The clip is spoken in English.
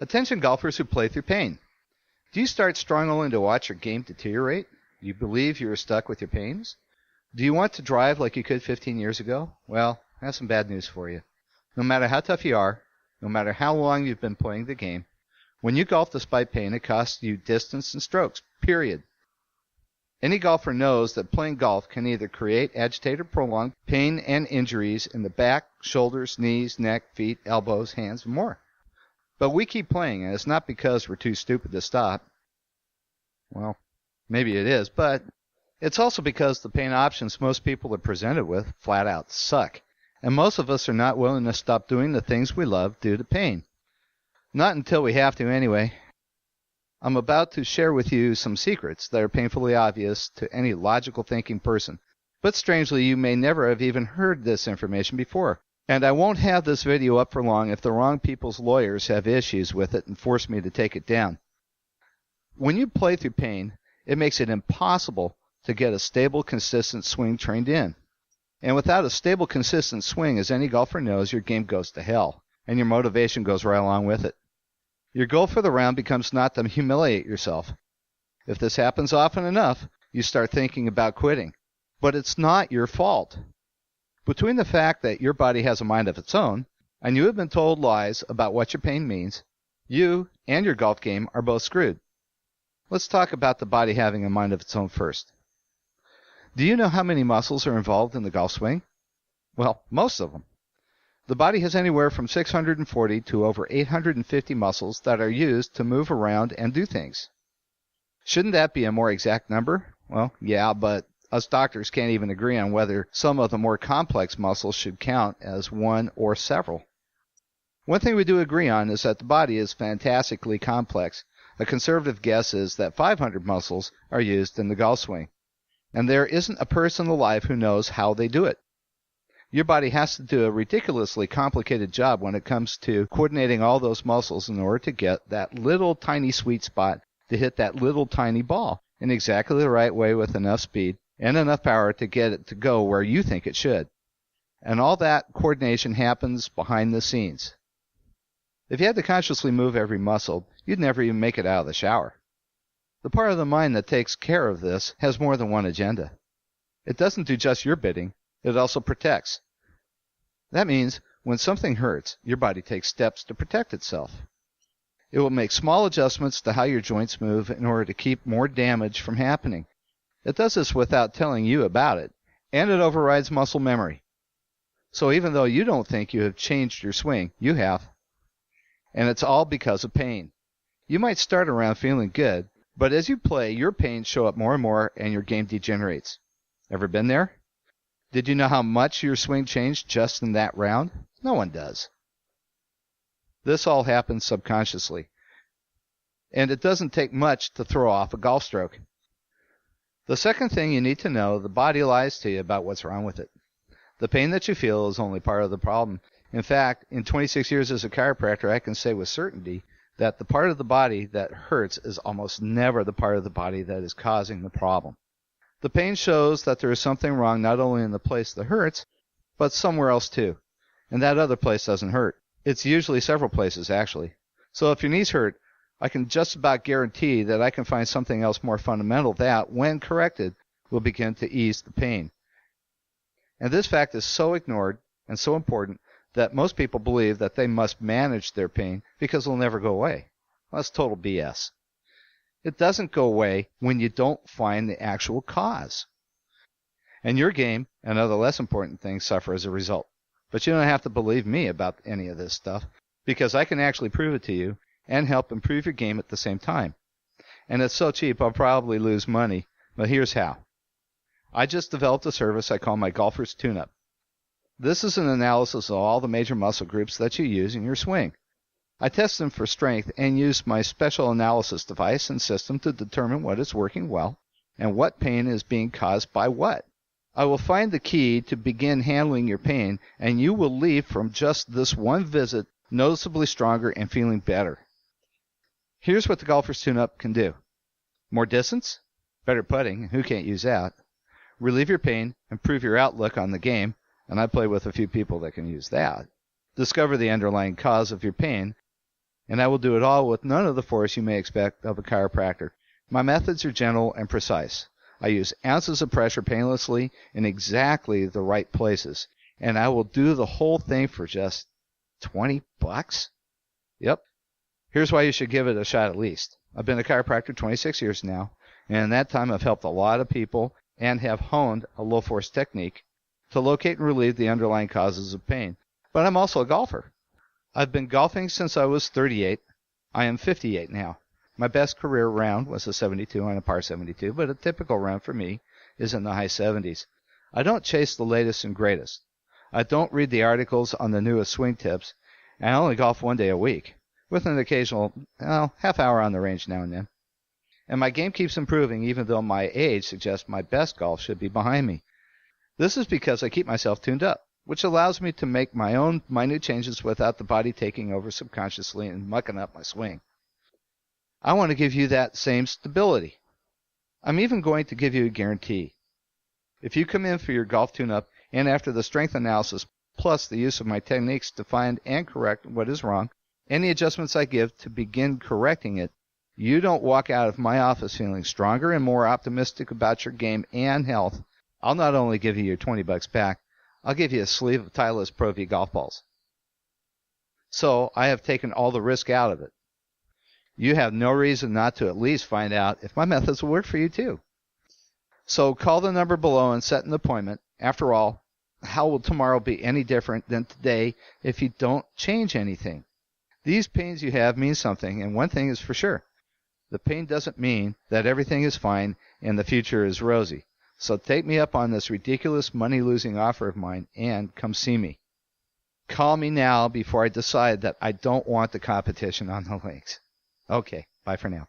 Attention golfers who play through pain. Do you start struggling to watch your game deteriorate? Do you believe you are stuck with your pains? Do you want to drive like you could 15 years ago? Well, I have some bad news for you. No matter how tough you are, no matter how long you've been playing the game, when you golf despite pain, it costs you distance and strokes, period. Any golfer knows that playing golf can either create, agitate, or prolong pain and injuries in the back, shoulders, knees, neck, feet, elbows, hands, and more. But we keep playing, and it's not because we're too stupid to stop. Well, maybe it is, but it's also because the pain options most people are presented with flat out suck, and most of us are not willing to stop doing the things we love due to pain. Not until we have to anyway. I'm about to share with you some secrets that are painfully obvious to any logical thinking person, but strangely you may never have even heard this information before. And I won't have this video up for long if the wrong people's lawyers have issues with it and force me to take it down. When you play through pain, it makes it impossible to get a stable, consistent swing trained in. And without a stable, consistent swing, as any golfer knows, your game goes to hell, and your motivation goes right along with it. Your goal for the round becomes not to humiliate yourself. If this happens often enough, you start thinking about quitting. But it's not your fault. Between the fact that your body has a mind of its own, and you have been told lies about what your pain means, you and your golf game are both screwed. Let's talk about the body having a mind of its own first. Do you know how many muscles are involved in the golf swing? Well, most of them. The body has anywhere from 640 to over 850 muscles that are used to move around and do things. Shouldn't that be a more exact number? Well, yeah, but us doctors can't even agree on whether some of the more complex muscles should count as one or several. One thing we do agree on is that the body is fantastically complex. A conservative guess is that 500 muscles are used in the golf swing, and there isn't a person alive who knows how they do it. Your body has to do a ridiculously complicated job when it comes to coordinating all those muscles in order to get that little tiny sweet spot to hit that little tiny ball in exactly the right way with enough speed and enough power to get it to go where you think it should. And all that coordination happens behind the scenes. If you had to consciously move every muscle, you'd never even make it out of the shower. The part of the mind that takes care of this has more than one agenda. It doesn't do just your bidding, it also protects. That means when something hurts, your body takes steps to protect itself. It will make small adjustments to how your joints move in order to keep more damage from happening. It does this without telling you about it, and it overrides muscle memory. So even though you don't think you have changed your swing, you have. And it's all because of pain. You might start around feeling good, but as you play, your pains show up more and more and your game degenerates. Ever been there? Did you know how much your swing changed just in that round? No one does. This all happens subconsciously. And it doesn't take much to throw off a golf stroke. The second thing you need to know, the body lies to you about what's wrong with it. The pain that you feel is only part of the problem. In fact, in 26 years as a chiropractor, I can say with certainty that the part of the body that hurts is almost never the part of the body that is causing the problem. The pain shows that there is something wrong not only in the place that hurts, but somewhere else too. And that other place doesn't hurt. It's usually several places, actually. So if your knees hurt, I can just about guarantee that I can find something else more fundamental that, when corrected, will begin to ease the pain. And this fact is so ignored and so important that most people believe that they must manage their pain because it'll never go away. Well, that's total BS. It doesn't go away when you don't find the actual cause. And your game and other less important things suffer as a result. But you don't have to believe me about any of this stuff, because I can actually prove it to you and help improve your game at the same time. And it's so cheap I'll probably lose money, but here's how. I just developed a service I call my Golfer's Tune-Up. This is an analysis of all the major muscle groups that you use in your swing. I test them for strength and use my special analysis device and system to determine what is working well and what pain is being caused by what. I will find the key to begin handling your pain, and you will leave from just this one visit noticeably stronger and feeling better. Here's what the Golfer's Tune-Up can do. More distance, better putting, who can't use that? Relieve your pain, improve your outlook on the game, and I play with a few people that can use that. Discover the underlying cause of your pain, and I will do it all with none of the force you may expect of a chiropractor. My methods are gentle and precise. I use ounces of pressure painlessly in exactly the right places, and I will do the whole thing for just $20. Yep. Here's why you should give it a shot at least. I've been a chiropractor 26 years now, and in that time I've helped a lot of people and have honed a low-force technique to locate and relieve the underlying causes of pain. But I'm also a golfer. I've been golfing since I was 38. I am 58 now. My best career round was a 72 on a par 72, but a typical round for me is in the high 70s. I don't chase the latest and greatest. I don't read the articles on the newest swing tips, and I only golf 1 day a week, with an occasional half hour on the range now and then. And my game keeps improving even though my age suggests my best golf should be behind me. This is because I keep myself tuned up, which allows me to make my own minute changes without the body taking over subconsciously and mucking up my swing. I want to give you that same stability. I'm even going to give you a guarantee. If you come in for your golf tune-up and after the strength analysis plus the use of my techniques to find and correct what is wrong, and the adjustments I give to begin correcting it, you don't walk out of my office feeling stronger and more optimistic about your game and health, I'll not only give you your $20 back, I'll give you a sleeve of Titleist Pro V golf balls. So I have taken all the risk out of it. You have no reason not to at least find out if my methods will work for you too. So call the number below and set an appointment. After all, how will tomorrow be any different than today if you don't change anything? These pains you have mean something, and one thing is for sure. The pain doesn't mean that everything is fine and the future is rosy. So take me up on this ridiculous money-losing offer of mine and come see me. Call me now before I decide that I don't want the competition on the links. Okay, bye for now.